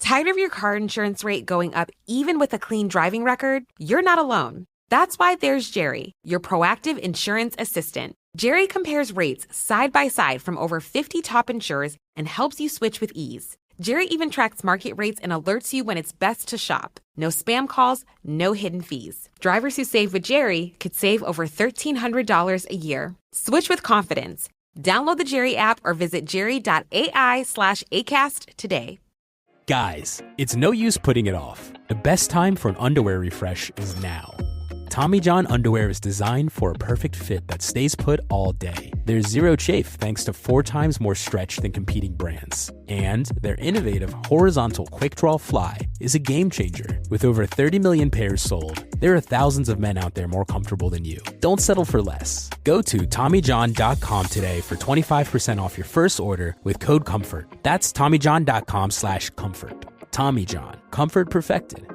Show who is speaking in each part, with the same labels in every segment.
Speaker 1: Tired of your car insurance rate going up even with a clean driving record? You're not alone. That's why there's Jerry, your proactive insurance assistant. Jerry compares rates side by side from over 50 top insurers and helps you switch with ease. Jerry even tracks market rates and alerts you when it's best to shop. No spam calls, no hidden fees. Drivers who save with Jerry could save over $1,300 a year. Switch with confidence. Download the Jerry app or visit jerry.ai/ACAST today.
Speaker 2: Guys, it's no use putting it off. The best time for an underwear refresh is now. Tommy John underwear is designed for a perfect fit that stays put all day. There's zero chafe thanks to 4 times more stretch than competing brands. And their innovative horizontal quick-draw fly is a game changer. With over 30 million pairs sold, there are thousands of men out there more comfortable than you. Don't settle for less. Go to TommyJohn.com today for 25% off your first order with code COMFORT. That's TommyJohn.com/comfort. Tommy John. Comfort perfected.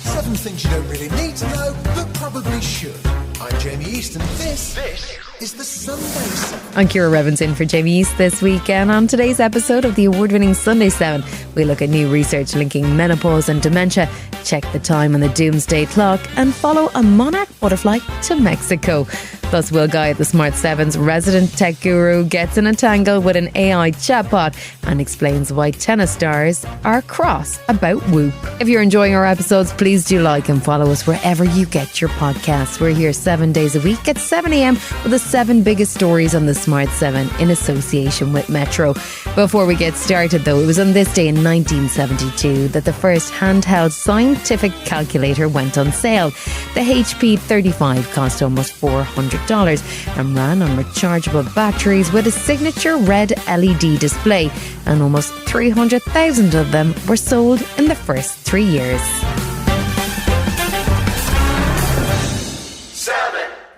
Speaker 3: 7 things you don't really need to know, but probably should. I'm Jamie East, and this is the Sunday 7.
Speaker 4: I'm Ciara Revens in for Jamie East this week, and on today's episode of the award-winning Sunday 7, we look at new research linking menopause and dementia, check the time on the doomsday clock, and follow a monarch butterfly to Mexico. Plus, Will Guyatt, the Smart 7's resident tech guru, gets in a tangle with an AI chatbot and explains why tennis stars are cross about Whoop. If you're enjoying our episodes, please do like and follow us wherever you get your podcasts. We're here 7 days a week at 7 a.m. with the 7 biggest stories on the Smart 7 in association with Metro. Before we get started, though, it was on this day in 1972 that the first handheld scientific calculator went on sale. The HP 35 cost almost $400 and ran on rechargeable batteries with a signature red LED display, and almost 300,000 of them were sold in the first 3 years.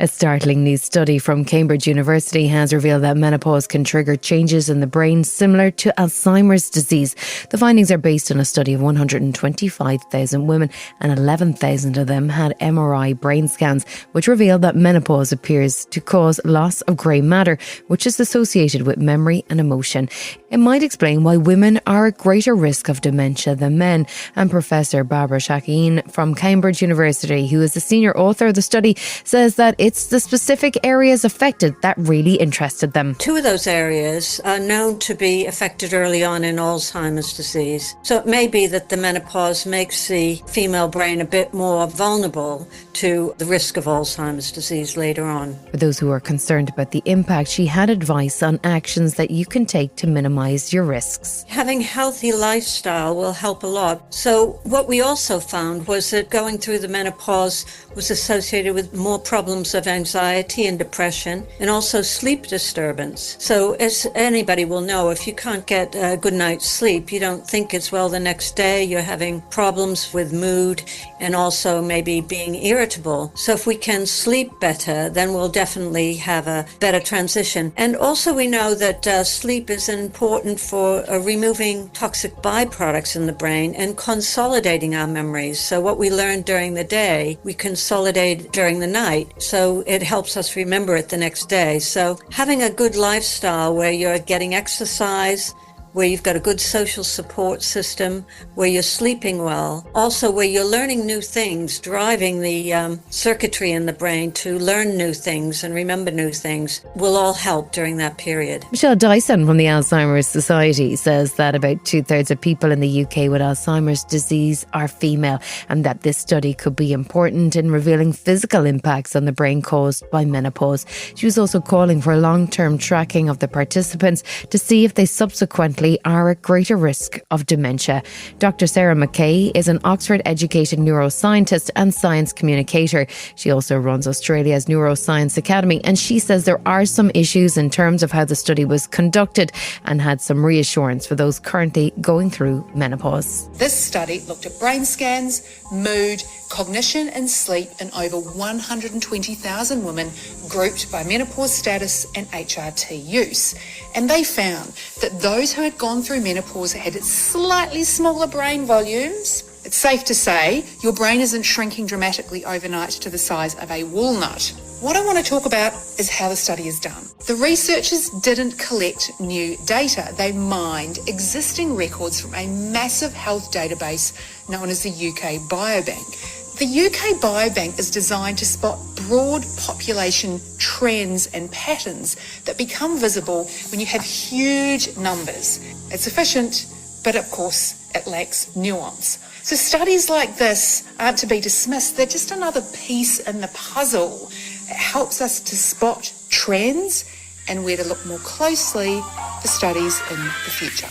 Speaker 4: A startling new study from Cambridge University has revealed that menopause can trigger changes in the brain similar to Alzheimer's disease. The findings are based on a study of 125,000 women, and 11,000 of them had MRI brain scans, which revealed that menopause appears to cause loss of grey matter, which is associated with memory and emotion. It might explain why women are at greater risk of dementia than men. And Professor Barbara Sahakian from Cambridge University, who is the senior author of the study, says that it's the specific areas affected that really interested them.
Speaker 5: 2 of those areas are known to be affected early on in Alzheimer's disease. So it may be that the menopause makes the female brain a bit more vulnerable to the risk of Alzheimer's disease later on.
Speaker 4: For those who are concerned about the impact, she had advice on actions that you can take to minimize your risks.
Speaker 5: Having a healthy lifestyle will help a lot. So what we also found was that going through the menopause was associated with more problems of anxiety and depression, and also sleep disturbance. So as anybody will know, if you can't get a good night's sleep, you don't think as well the next day, you're having problems with mood and also maybe being irritable. So if we can sleep better, then we'll definitely have a better transition. And also we know that sleep is important for removing toxic byproducts in the brain and consolidating our memories. So what we learned during the day, we consolidate during the night. So it helps us remember it the next day. So having a good lifestyle where you're getting exercise, where you've got a good social support system, where you're sleeping well, also where you're learning new things, driving the circuitry in the brain to learn new things and remember new things, will all help during that period.
Speaker 4: Michelle Dyson from the Alzheimer's Society says that about 2/3 of people in the UK with Alzheimer's disease are female, and that this study could be important in revealing physical impacts on the brain caused by menopause. She was also calling for long-term tracking of the participants to see if they subsequently are at greater risk of dementia. Dr. Sarah McKay is an Oxford-educated neuroscientist and science communicator. She also runs Australia's Neuroscience Academy, and she says there are some issues in terms of how the study was conducted, and had some reassurance for those currently going through menopause.
Speaker 6: This study looked at brain scans, mood, cognition and sleep in over 120,000 women grouped by menopause status and HRT use. And they found that those who had gone through menopause had slightly smaller brain volumes. It's safe to say your brain isn't shrinking dramatically overnight to the size of a walnut. What I want to talk about is how the study is done. The researchers didn't collect new data. They mined existing records from a massive health database known as the UK Biobank. The UK Biobank is designed to spot broad population trends and patterns that become visible when you have huge numbers. It's efficient, but of course it lacks nuance. So studies like this aren't to be dismissed. They're just another piece in the puzzle. It helps us to spot trends and where to look more closely for studies in the future.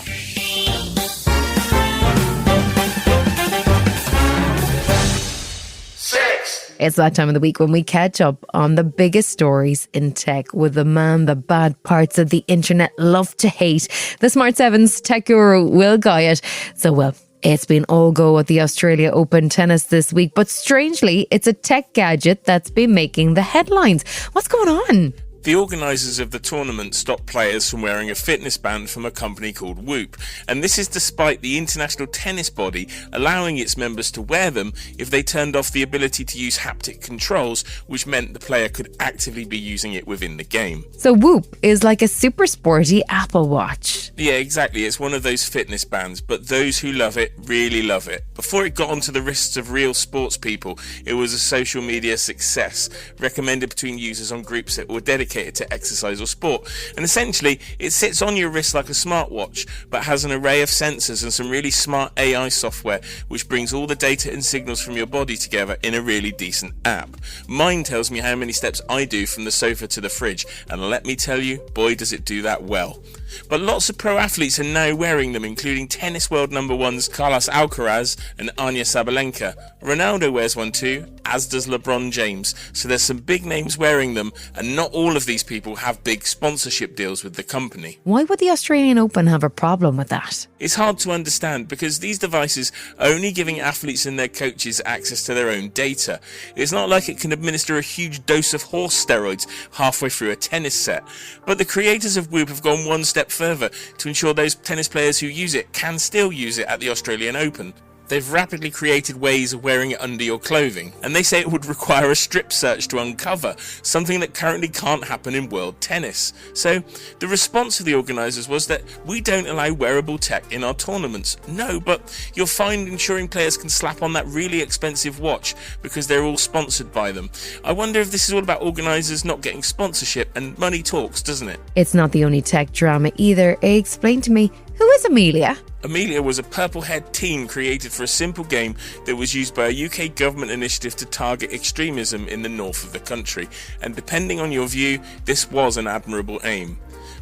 Speaker 4: It's that time of the week when we catch up on the biggest stories in tech with the man the bad parts of the internet love to hate, the Smart 7's tech guru, Will Guyatt. So, well, it's been all go at the Australia Open tennis this week, but strangely, it's a tech gadget that's been making the headlines. What's going on?
Speaker 7: The organisers of the tournament stopped players from wearing a fitness band from a company called Whoop, and this is despite the international tennis body allowing its members to wear them if they turned off the ability to use haptic controls, which meant the player could actively be using it within the game.
Speaker 4: So Whoop is like a super sporty Apple Watch.
Speaker 7: Yeah, exactly. It's one of those fitness bands, but those who love it really love it. Before it got onto the wrists of real sports people, it was a social media success, recommended between users on groups that were dedicated to exercise or sport. And essentially, it sits on your wrist like a smartwatch, but has an array of sensors and some really smart AI software, which brings all the data and signals from your body together in a really decent app. Mine tells me how many steps I do from the sofa to the fridge, and let me tell you, boy does it do that well. But lots of pro athletes are now wearing them, including tennis world number ones Carlos Alcaraz and Anya Sabalenka. Ronaldo wears one too, as does LeBron James. So there's some big names wearing them, and not all of these people have big sponsorship deals with the company.
Speaker 4: Why would the Australian Open have a problem with that?
Speaker 7: It's hard to understand because these devices are only giving athletes and their coaches access to their own data. It's not like it can administer a huge dose of horse steroids halfway through a tennis set. But the creators of Whoop have gone one step further to ensure those tennis players who use it can still use it at the Australian Open. They've rapidly created ways of wearing it under your clothing, and they say it would require a strip search to uncover, something that currently can't happen in world tennis. So the response of the organisers was that we don't allow wearable tech in our tournaments. No, but you'll find ensuring players can slap on that really expensive watch because they're all sponsored by them. I wonder if this is all about organisers not getting sponsorship, and money talks, doesn't it?
Speaker 4: It's not the only tech drama either. Explain to me, who is Amelia?
Speaker 7: Amelia was a purple-haired teen created for a simple game that was used by a UK government initiative to target extremism in the north of the country, and depending on your view, this was an admirable aim.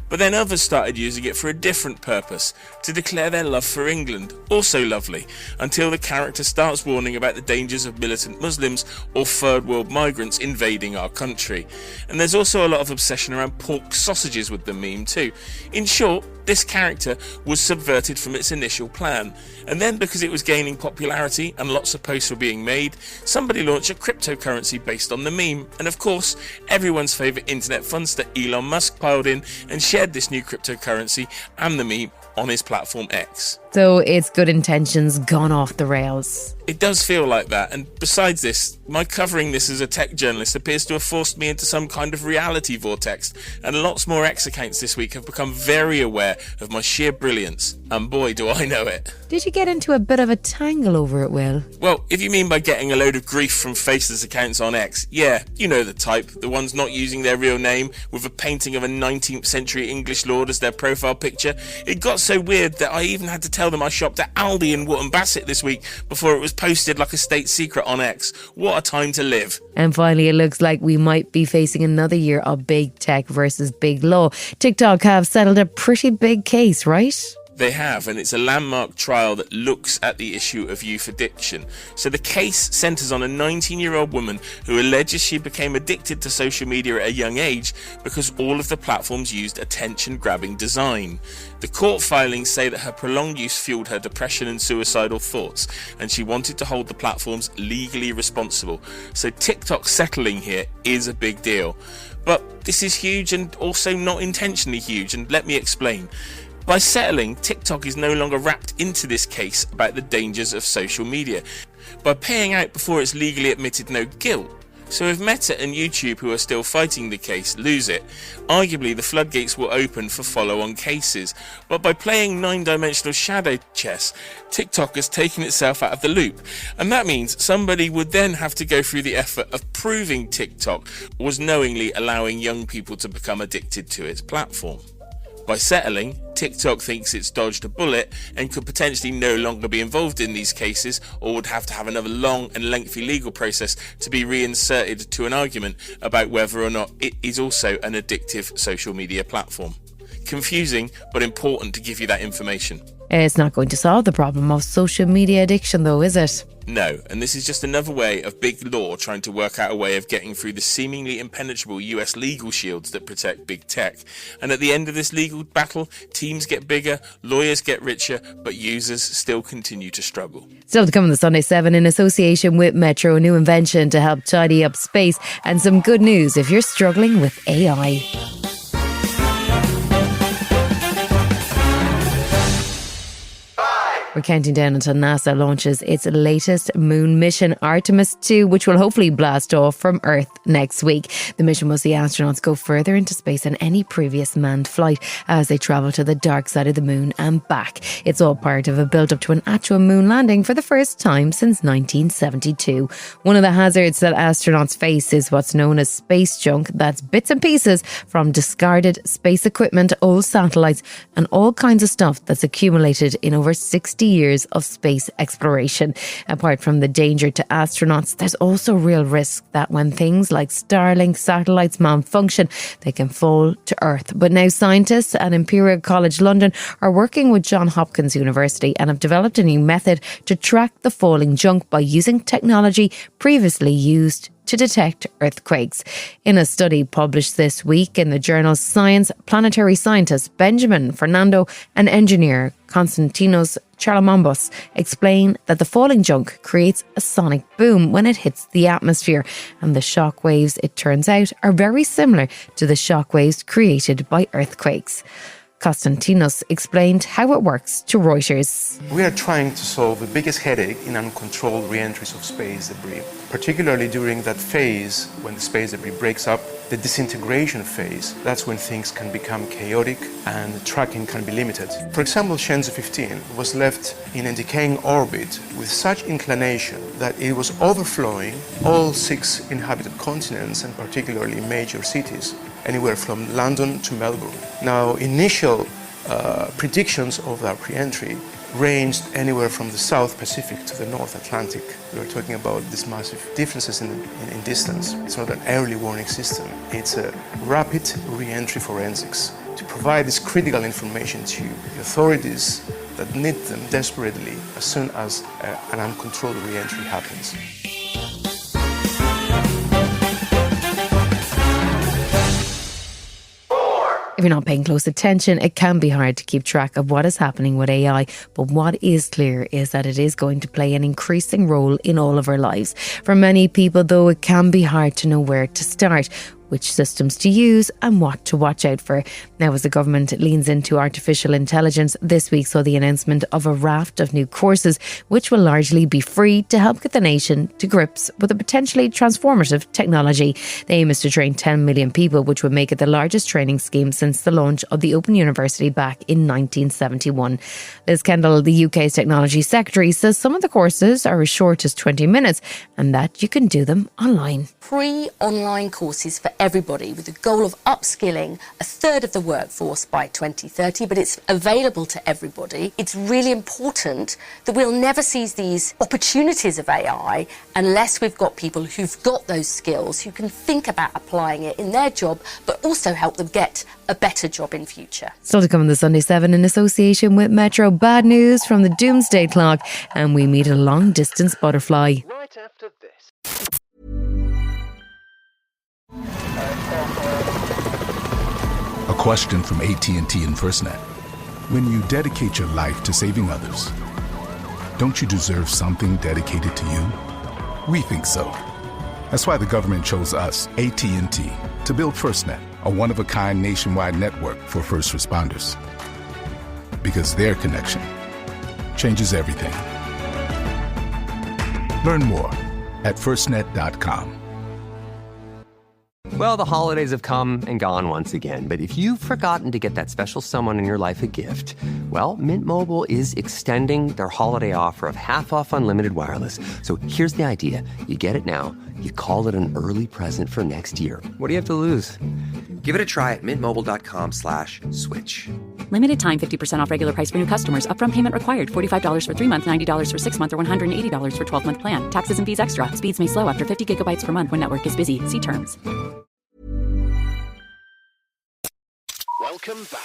Speaker 7: But then others started using it for a different purpose, to declare their love for England, also lovely, until the character starts warning about the dangers of militant Muslims or third world migrants invading our country. And there's also a lot of obsession around pork sausages with the meme too. In short, this character was subverted from its initial plan, and then because it was gaining popularity and lots of posts were being made, somebody launched a cryptocurrency based on the meme, and of course, everyone's favourite internet funster Elon Musk piled in and shared this new cryptocurrency and the meme on his platform X.
Speaker 4: So it's good intentions gone off the rails.
Speaker 7: It does feel like that, and besides this, my covering this as a tech journalist appears to have forced me into some kind of reality vortex, and lots more X accounts this week have become very aware of my sheer brilliance, and boy do I know it.
Speaker 4: Did you get into a bit of a tangle over it, Will?
Speaker 7: Well, if you mean by getting a load of grief from faceless accounts on X, yeah, you know the type, the ones not using their real name with a painting of a 19th century English lord as their profile picture. It got so weird that I even had to tell them I shopped at Aldi in Wootton Bassett this week before it was posted like a state secret on X. What a time to live.
Speaker 4: And finally, it looks like we might be facing another year of big tech versus big law. TikTok have settled a pretty big case, right?
Speaker 7: They have, and it's a landmark trial that looks at the issue of youth addiction. So the case centres on a 19-year-old woman who alleges she became addicted to social media at a young age because all of the platforms used attention-grabbing design. The court filings say that her prolonged use fueled her depression and suicidal thoughts, and she wanted to hold the platforms legally responsible. So TikTok settling here is a big deal. But this is huge and also not intentionally huge, and let me explain. By settling, TikTok is no longer wrapped into this case about the dangers of social media. By paying out before it's legally admitted no guilt, So if Meta and YouTube, who are still fighting the case, lose it, arguably the floodgates will open for follow-on cases. But by playing 9-dimensional shadow chess, TikTok has taken itself out of the loop. And that means somebody would then have to go through the effort of proving TikTok was knowingly allowing young people to become addicted to its platform. By settling, TikTok thinks it's dodged a bullet and could potentially no longer be involved in these cases, or would have to have another long and lengthy legal process to be reinserted to an argument about whether or not it is also an addictive social media platform. Confusing, but important to give you that information.
Speaker 4: It's not going to solve the problem of social media addiction though, is it?
Speaker 7: No, and this is just another way of big law trying to work out a way of getting through the seemingly impenetrable US legal shields that protect big tech. And at the end of this legal battle, teams get bigger, lawyers get richer, but users still continue to struggle.
Speaker 4: Still to come on the Sunday 7 in association with Metro, a new invention to help tidy up space, and some good news if you're struggling with AI. We're counting down until NASA launches its latest moon mission, Artemis 2, which will hopefully blast off from Earth next week. The mission will see astronauts go further into space than any previous manned flight as they travel to the dark side of the moon and back. It's all part of a build-up to an actual moon landing for the first time since 1972. One of the hazards that astronauts face is what's known as space junk. That's bits and pieces from discarded space equipment, old satellites, and all kinds of stuff that's accumulated in over 60 years of space exploration. Apart from the danger to astronauts, there's also real risk that when things like Starlink satellites malfunction, they can fall to Earth. But now scientists at Imperial College London are working with Johns Hopkins University and have developed a new method to track the falling junk by using technology previously used to detect earthquakes. In a study published this week in the journal Science, planetary scientist Benjamin Fernando and engineer Constantinos Charalambous explain that the falling junk creates a sonic boom when it hits the atmosphere, and the shock waves, it turns out, are very similar to the shock waves created by earthquakes. Constantinos explained how it works to Reuters.
Speaker 8: We are trying to solve the biggest headache in uncontrolled re-entries of space debris, particularly during that phase when the space debris breaks up, the disintegration phase. That's when things can become chaotic and the tracking can be limited. For example, Shenzhou 15 was left in a decaying orbit with such inclination that it was overflowing all 6 inhabited continents and particularly major cities, anywhere from London to Melbourne. Now, initial predictions of that re-entry ranged anywhere from the South Pacific to the North Atlantic. We were talking about these massive differences in distance. It's not an early warning system. It's a rapid re-entry forensics to provide this critical information to the authorities that need them desperately as soon as an uncontrolled re-entry happens.
Speaker 4: If you're not paying close attention, it can be hard to keep track of what is happening with AI. But what is clear is that it is going to play an increasing role in all of our lives. For many people, though, it can be hard to know where to start, which systems to use and what to watch out for. Now, as the government leans into artificial intelligence, this week saw the announcement of a raft of new courses, which will largely be free to help get the nation to grips with a potentially transformative technology. The aim is to train 10 million people, which would make it the largest training scheme since the launch of the Open University back in 1971. Liz Kendall, the UK's technology secretary, says some of the courses are as short as 20 minutes and that you can do them online.
Speaker 9: Free online courses for everybody with the goal of upskilling a third of the workforce by 2030, but it's available to everybody. It's really important that we'll never seize these opportunities of AI unless we've got people who've got those skills, who can think about applying it in their job, but also help them get a better job in future.
Speaker 4: Still to come on the Sunday 7 in association with Metro. Bad news from the doomsday clock, and we meet a long-distance butterfly.
Speaker 3: Right after this.
Speaker 10: A question from AT&T and FirstNet. When you dedicate your life to saving others, don't you deserve something dedicated to you? We think so. That's why the government chose us, AT&T, to build FirstNet, a one-of-a-kind nationwide network for first responders. Because their connection changes everything. Learn more at firstnet.com.
Speaker 11: Well, the holidays have come and gone once again, but if you've forgotten to get that special someone in your life a gift, well, Mint Mobile is extending their holiday offer of half off unlimited wireless. So here's the idea. You get it now, you call it an early present for next year. What do you have to lose? Give it a try at mintmobile.com/switch.
Speaker 12: Limited time 50% off regular price for new customers. Upfront payment required. $45 for 3 months, $90 for 6 months, or $180 for 12-month plan. Taxes and fees extra. Speeds may slow after 50 gigabytes per month when network is busy. See terms.
Speaker 3: Welcome back.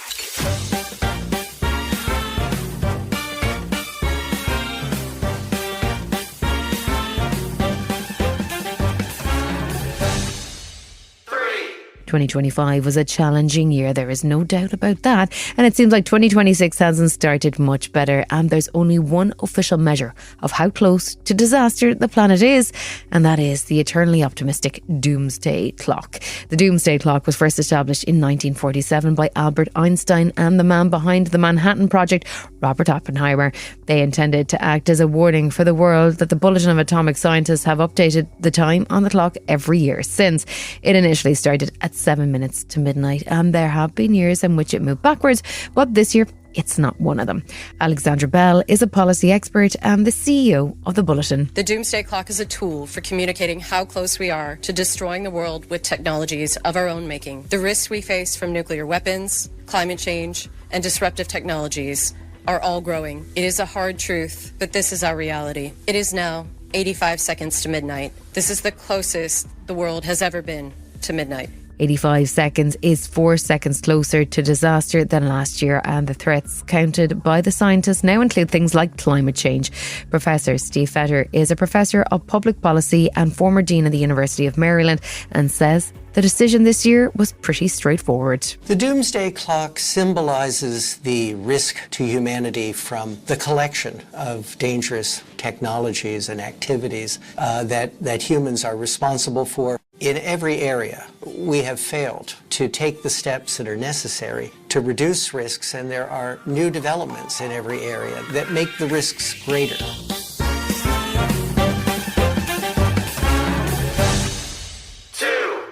Speaker 4: 2025 was a challenging year, there is no doubt about that, and it seems like 2026 hasn't started much better, and there's only one official measure of how close to disaster the planet is, and that is the eternally optimistic doomsday clock. The doomsday clock was first established in 1947 by Albert Einstein and the man behind the Manhattan Project, Robert Oppenheimer. They intended to act as a warning for the world that the Bulletin of Atomic Scientists have updated the time on the clock every year since. It initially started at 7 minutes to midnight, and there have been years in which it moved backwards, but this year it's not one of them. Alexandra Bell is a policy expert and the CEO of the Bulletin.
Speaker 13: The Doomsday Clock is a tool for communicating how close we are to destroying the world with technologies of our own making. The risks we face from nuclear weapons, climate change, and disruptive technologies are all growing. It is a hard truth, but this is our reality. It is now 85 seconds to midnight. This is the closest the world has ever been to midnight.
Speaker 4: 85 seconds is 4 seconds closer to disaster than last year, and the threats counted by the scientists now include things like climate change. Professor Steve Fetter is a professor of public policy and former dean of the University of Maryland, and says the decision this year was pretty straightforward.
Speaker 14: The Doomsday Clock symbolizes the risk to humanity from the collection of dangerous technologies and activities that humans are responsible for. In every area, we have failed to take the steps that are necessary to reduce risks, and there are new developments in every area that make the risks greater.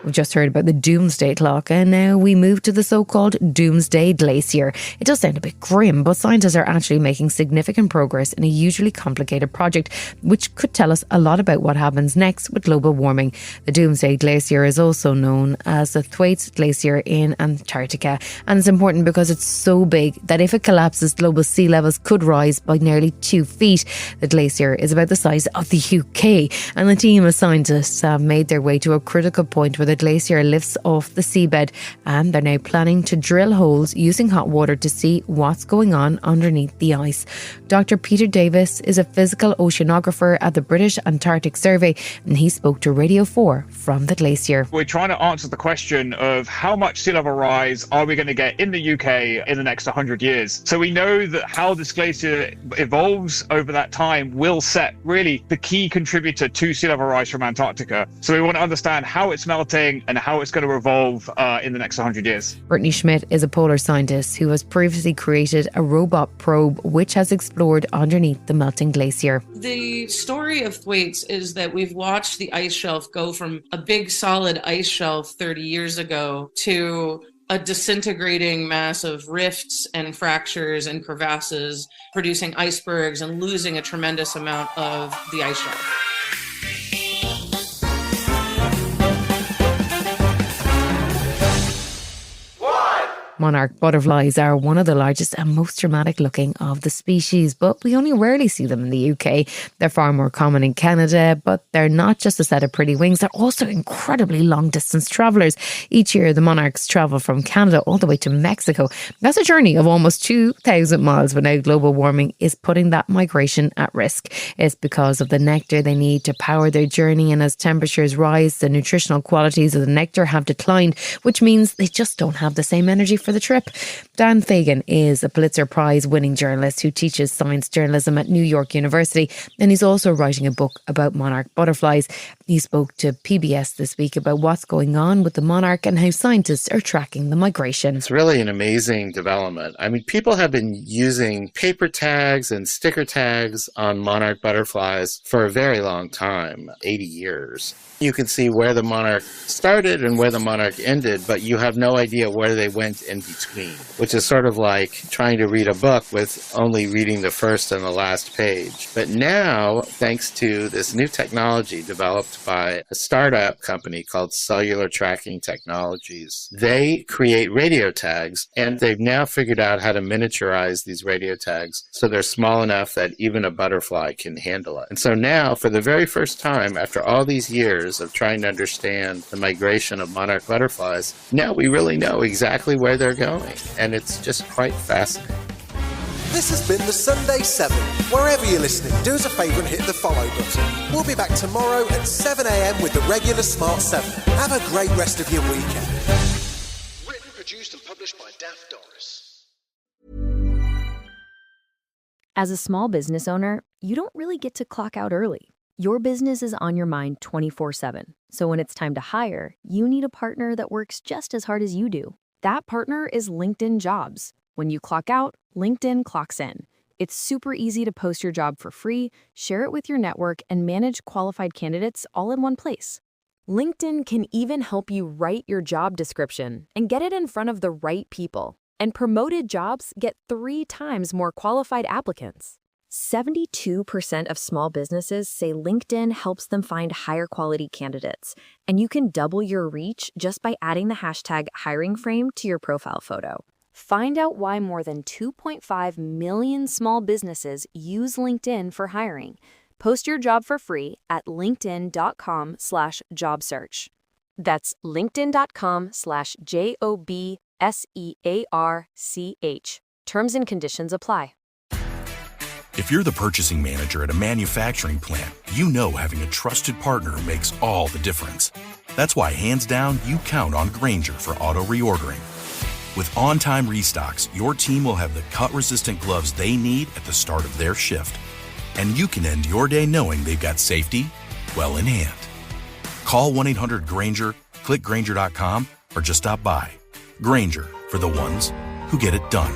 Speaker 4: We've just heard about the Doomsday Clock, and now we move to the so-called Doomsday Glacier. It does sound a bit grim, but scientists are actually making significant progress in a hugely complicated project, which could tell us a lot about what happens next with global warming. The Doomsday Glacier is also known as the Thwaites Glacier in Antarctica, and it's important because it's so big that if it collapses, global sea levels could rise by nearly 2 feet. The glacier is about the size of the UK, and the team of scientists have made their way to a critical point where the glacier lifts off the seabed, and they're now planning to drill holes using hot water to see what's going on underneath the ice. Dr. Peter Davis is a physical oceanographer at the British Antarctic Survey, and he spoke to Radio 4 from the glacier.
Speaker 15: We're trying to answer the question of how much sea level rise are we going to get in the UK in the next 100 years. So we know that how this glacier evolves over that time will set really the key contributor to sea level rise from Antarctica. So we want to understand how it's melting and how it's going to evolve in the next 100 years.
Speaker 4: Britney Schmidt is a polar scientist who has previously created a robot probe which has explored underneath the melting glacier.
Speaker 16: The story of Thwaites is that we've watched the ice shelf go from a big solid ice shelf 30 years ago to a disintegrating mass of rifts and fractures and crevasses, producing icebergs and losing a tremendous amount of the ice shelf.
Speaker 4: Monarch butterflies are one of the largest and most dramatic looking of the species, but we only rarely see them in the UK. They're far more common in Canada, but they're not just a set of pretty wings, they're also incredibly long distance travellers. Each year the monarchs travel from Canada all the way to Mexico. That's a journey of almost 2,000 miles, but now global warming is putting that migration at risk. It's because of the nectar they need to power their journey, and as temperatures rise, the nutritional qualities of the nectar have declined, which means they just don't have the same energy for the trip. Dan Fagan is a Pulitzer Prize winning journalist who teaches science journalism at New York University, and he's also writing a book about monarch butterflies. He spoke to PBS this week about what's going on with the monarch and how scientists are tracking the migration.
Speaker 17: It's really an amazing development. I mean, people have been using paper tags and sticker tags on monarch butterflies for a very long time, 80 years. You can see where the monarch started and where the monarch ended, but you have no idea where they went in between, which is sort of like trying to read a book with only reading the first and the last page. But now, thanks to this new technology developed by a startup company called Cellular Tracking Technologies, they create radio tags, and they've now figured out how to miniaturize these radio tags so they're small enough that even a butterfly can handle it. And so now, for the very first time, after all these years of trying to understand the migration of monarch butterflies, now we really know exactly where they're going, and it's just quite fascinating.
Speaker 3: This has been the Sunday 7. Wherever you're listening, do us a favour and hit the follow button. We'll be back tomorrow at 7 a.m. with the regular Smart 7. Have a great rest of your weekend. Written, produced and published by Daft Doris.
Speaker 18: As a small business owner, you don't really get to clock out early. Your business is on your mind 24/7. So when it's time to hire, you need a partner that works just as hard as you do. That partner is LinkedIn Jobs. When you clock out, LinkedIn clocks in. It's super easy to post your job for free, share it with your network, and manage qualified candidates all in one place. LinkedIn can even help you write your job description and get it in front of the right people. And promoted jobs get 3 times more qualified applicants. 72% of small businesses say LinkedIn helps them find higher quality candidates, and you can double your reach just by adding the hashtag #HiringFrame to your profile photo. Find out why more than 2.5 million small businesses use LinkedIn for hiring. Post your job for free at linkedin.com/job search. That's linkedin.com/JOBSEARCH. Terms and conditions apply.
Speaker 19: If you're the purchasing manager at a manufacturing plant, you know having a trusted partner makes all the difference. That's why, hands down, you count on Grainger for auto reordering. With on-time restocks, your team will have the cut-resistant gloves they need at the start of their shift. And you can end your day knowing they've got safety well in hand. Call 1-800-GRAINGER, click Grainger.com, or just stop by. Grainger, for the ones who get it done.